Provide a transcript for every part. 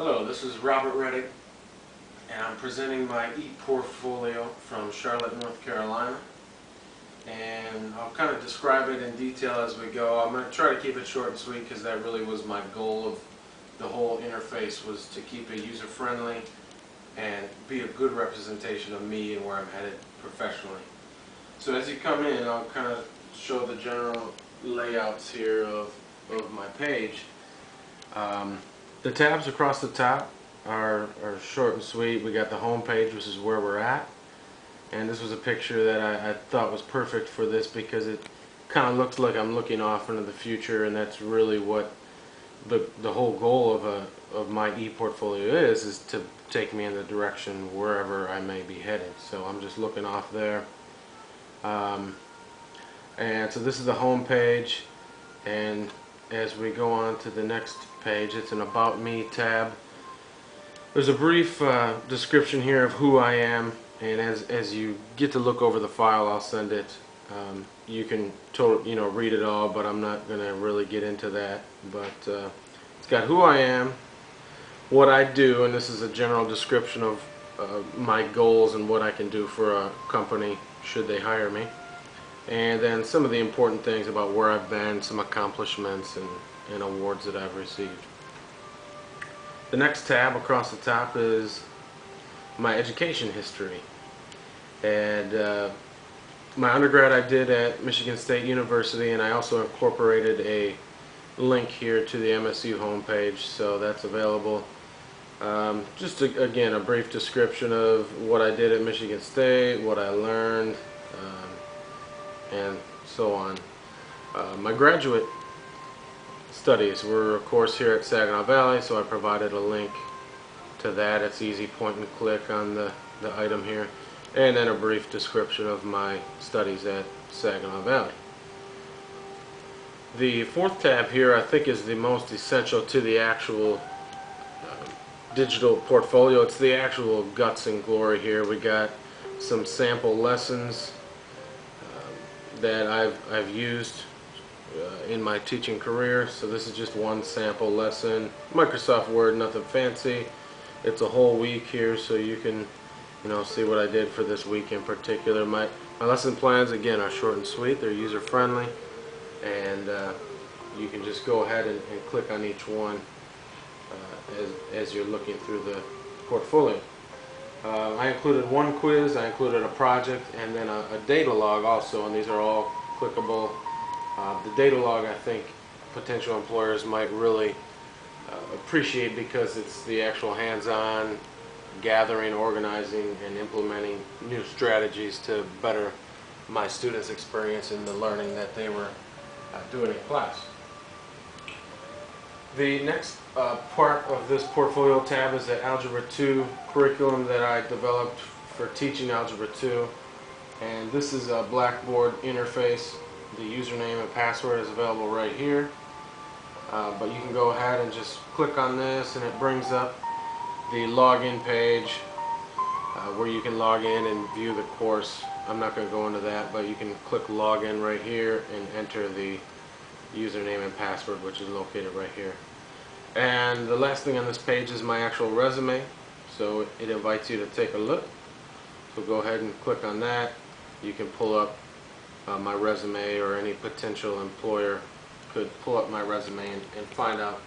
Hello, this is Robert Reddick, and I'm presenting my e-portfolio from Charlotte, North Carolina. And I'll kind of describe it in detail as we go. I'm going to try to keep it short and sweet because that really was my goal of the whole interface, was to keep it user-friendly and be a good representation of me and where I'm headed professionally. So as you come in, I'll kind of show the general layouts here of my page. The tabs across the top are short and sweet. We got the home page, which is where we're at, and this was a picture that I thought was perfect for this because it kind of looks like I'm looking off into the future, and that's really what the whole goal of my e-portfolio is to take me in the direction wherever I may be headed. So I'm just looking off there, and so this is the home page, and as we go on to the next page, it's an About Me tab. There's a brief description here of who I am, and as you get to look over the file, I'll send it. You can read it all, but I'm not going to really get into that. But it's got who I am, what I do, and this is a general description of my goals and what I can do for a company should they hire me. And then some of the important things about where I've been, some accomplishments and awards that I've received. The next tab across the top is my education history. And my undergrad I did at Michigan State University, and I also incorporated a link here to the MSU homepage, so that's available. Again, a brief description of what I did at Michigan State, what I learned, and so on. My graduate studies were, of course, here at Saginaw Valley, so I provided a link to that. It's easy, point and click on the item here, and then a brief description of my studies at Saginaw Valley. The fourth tab here I think is the most essential to the actual digital portfolio. It's the actual guts and glory here. We got some sample lessons that I've used in my teaching career. So this is just one sample lesson. Microsoft Word, nothing fancy. It's a whole week here, so you can see what I did for this week in particular. My lesson plans, again, are short and sweet. They're user friendly, and you can just go ahead and click on each one as you're looking through the portfolio. I included one quiz, I included a project, and then a data log also, and these are all clickable. The data log, I think potential employers might really appreciate because it's the actual hands-on gathering, organizing, and implementing new strategies to better my students' experience in the learning that they were doing in class. The next part of this portfolio tab is the Algebra 2 curriculum that I developed for teaching Algebra 2, and this is a Blackboard interface. The username and password is available right here, but you can go ahead and just click on this and it brings up the login page where you can log in and view the course. I'm not going to go into that, but you can click login right here and enter the username and password, which is located right here. And the last thing on this page is my actual resume, so it invites you to take a look. So go ahead and click on that. You can pull up my resume, or any potential employer could pull up my resume and find out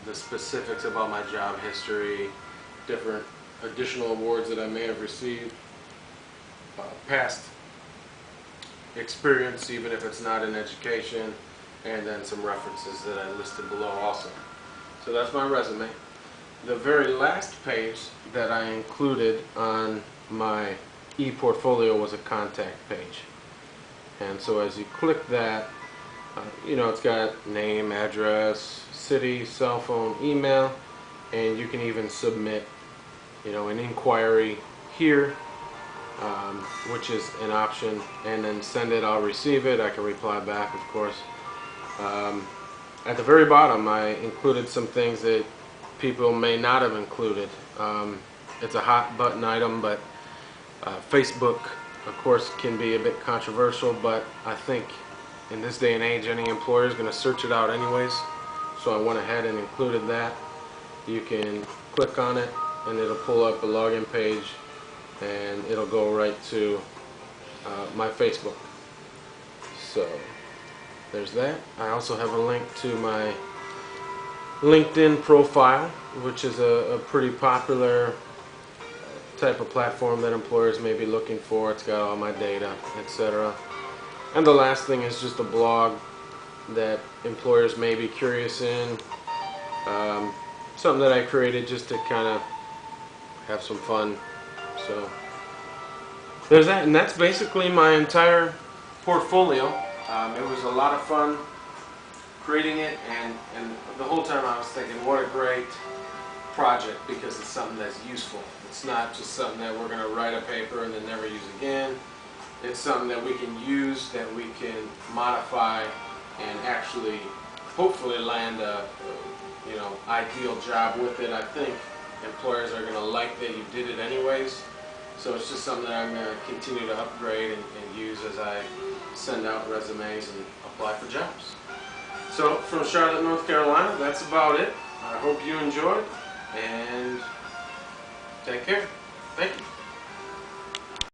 the specifics about my job history, different additional awards that I may have received, past experience, even if it's not in education, and then some references that I listed below also. So that's my resume. The very last page that I included on my e-portfolio was a contact page. And so as you click that, it's got name, address, city, cell phone, email, and you can even submit an inquiry here, which is an option, and then send it. I'll receive it. I can reply back, of course. At the very bottom, I included some things that people may not have included. It's a hot button item, but Facebook, of course, can be a bit controversial, but I think in this day and age any employer is going to search it out anyways, so I went ahead and included that. you can click on it and it'll pull up a login page and it'll go right to my Facebook. So there's that. I also have a link to my LinkedIn profile, which is a pretty popular type of platform that employers may be looking for. It's got all my data, etc. And the last thing is just a blog that employers may be curious in. Something that I created just to kind of have some fun. So there's that, and that's basically my entire portfolio. It was a lot of fun creating it, and the whole time I was thinking, what a great project, because it's something that's useful. It's not just something that we're going to write a paper and then never use again. It's something that we can use, that we can modify, and actually hopefully land a ideal job with it. I think employers are going to like that you did it anyways. So it's just something that I'm going to continue to upgrade and use as I send out resumes and apply for jobs. So from Charlotte, North Carolina, that's about it. I hope you enjoyed, and take care. Thank you.